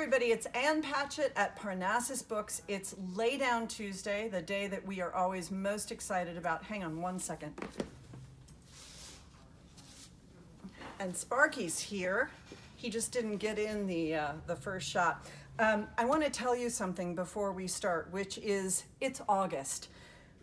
everybody, it's Ann Patchett at Parnassus Books. It's Laydown Tuesday, the day that we are always most excited about. Hang on one second. And Sparky's here. He just didn't get in the first shot. I want to tell you something before we start, which is it's August.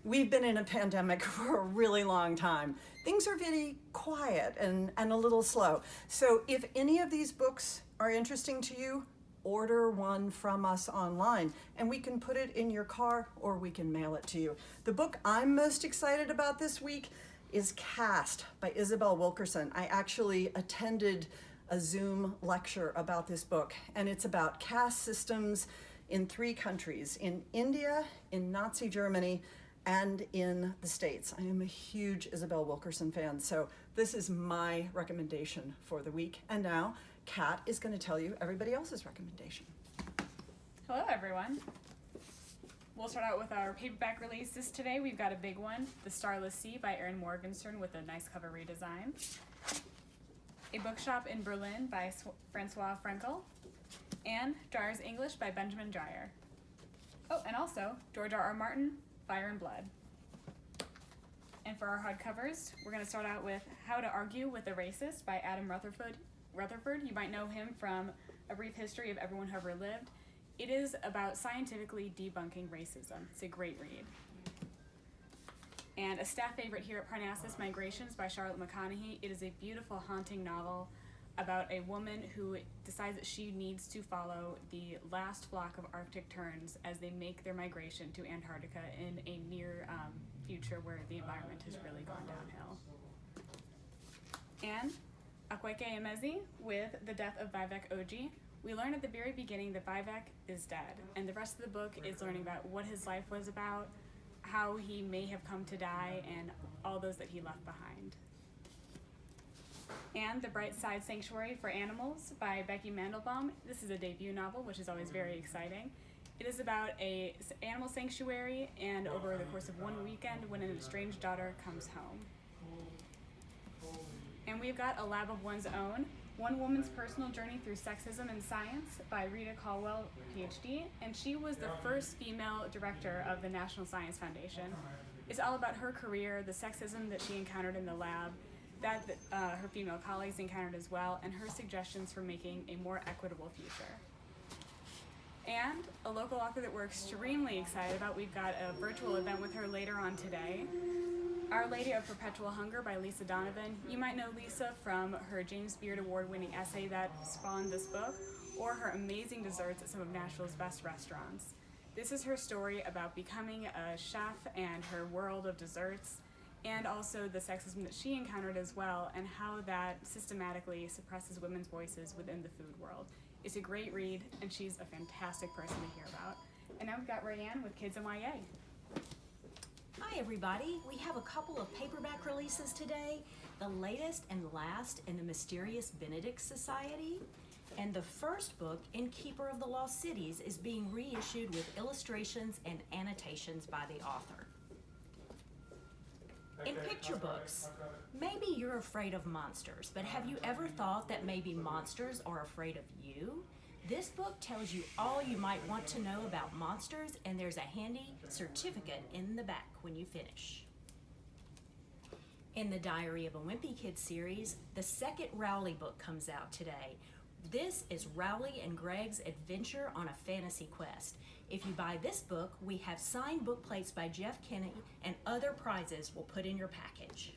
We've been in a pandemic for a really long time. Things are very quiet and a little slow. So if any of these books are interesting to you, order one from us online and we can put it in your car or we can mail it to you. The book I'm most excited about this week is Cast by Isabel Wilkerson. I actually attended a Zoom lecture about this book, and it's about caste systems in 3 countries, in India, in Nazi Germany, and in the States. I am a huge Isabel Wilkerson fan, so this is my recommendation for the week. And now, Kat is going to tell you everybody else's recommendation. Hello, everyone. We'll start out with our paperback releases today. We've got a big one, The Starless Sea by Erin Morgenstern with a nice cover redesign. A Bookshop in Berlin by Francois Frenkel. And Dryer's English by Benjamin Dryer. Oh, and also George R.R. Martin, Fire and Blood. And for our hardcovers, we're going to start out with How to Argue with a Racist by Adam Rutherford. You might know him from A Brief History of Everyone Who Ever Lived. It is about scientifically debunking racism. It's a great read. And a staff favorite here at Parnassus, Migrations by Charlotte McConaughey. It is a beautiful, haunting novel about a woman who decides that she needs to follow the last flock of Arctic terns as they make their migration to Antarctica in a near future where the environment has really gone downhill. And Akwaeke Emezi with The Death of Vivek Oji. We learn at the very beginning that Vivek is dead, and the rest of the book is learning about what his life was about, how he may have come to die, and all those that he left behind. And The Bright Side Sanctuary for Animals by Becky Mandelbaum. This is a debut novel, which is always very exciting. It is about an animal sanctuary, and over the course of one weekend, when an estranged daughter comes home. And we've got A Lab of One's Own, One Woman's Personal Journey Through Sexism in Science by Rita Caldwell, PhD, and she was the first female director of the National Science Foundation. It's all about her career, the sexism that she encountered in the lab, that her female colleagues encountered as well, and her suggestions for making a more equitable future. And a local author that we're extremely excited about, we've got a virtual event with her later on today. Our Lady of Perpetual Hunger by Lisa Donovan. You might know Lisa from her James Beard Award-winning essay that spawned this book, or her amazing desserts at some of Nashville's best restaurants. This is her story about becoming a chef and her world of desserts, and also the sexism that she encountered as well, and how that systematically suppresses women's voices within the food world. It's a great read, and she's a fantastic person to hear about. And now we've got Rayanne with Kids and YA. Hi everybody, we have a couple of paperback releases today. The latest and last in the mysterious Benedict Society. And the first book, In Keeper of the Lost Cities, is being reissued with illustrations and annotations by the author. In picture books, maybe you're afraid of monsters, but have you ever thought that maybe monsters are afraid of you? This book tells you all you might want to know about monsters, and there's a handy certificate in the back when you finish. In the Diary of a Wimpy Kid series, the second Rowley book comes out today. This is Rowley and Greg's adventure on a fantasy quest. If you buy this book, we have signed book plates by Jeff Kinney and other prizes we'll put in your package.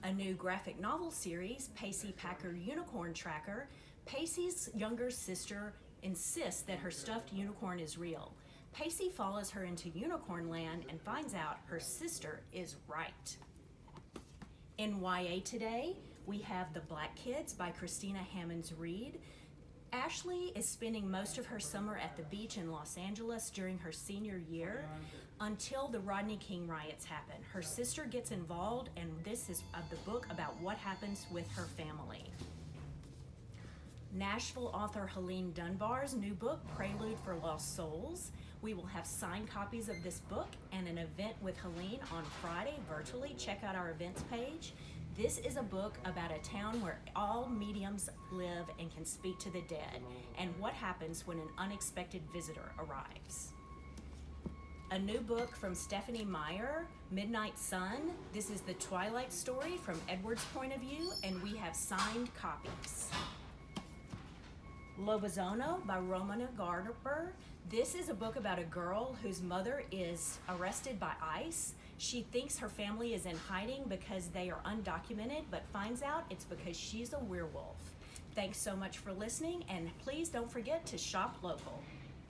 A new graphic novel series, Pacey Packer Unicorn Tracker. Pacey's younger sister insists that her stuffed unicorn is real. Pacey follows her into unicorn land and finds out her sister is right. In YA today, we have The Black Kids by Christina Hammonds Reed. Ashley is spending most of her summer at the beach in Los Angeles during her senior year until the Rodney King riots happen. Her sister gets involved, and this is the book about what happens with her family. Nashville author Helene Dunbar's new book, Prelude for Lost Souls. We will have signed copies of this book and an event with Helene on Friday virtually. Check out our events page. This is a book about a town where all mediums live and can speak to the dead, and what happens when an unexpected visitor arrives. A new book from Stephanie Meyer, Midnight Sun. This is the Twilight story from Edward's point of view, and we have signed copies. Lovazono by Romana Garber. This is a book about a girl whose mother is arrested by ICE. She thinks her family is in hiding because they are undocumented, but finds out it's because she's a werewolf. Thanks so much for listening, and please don't forget to shop local.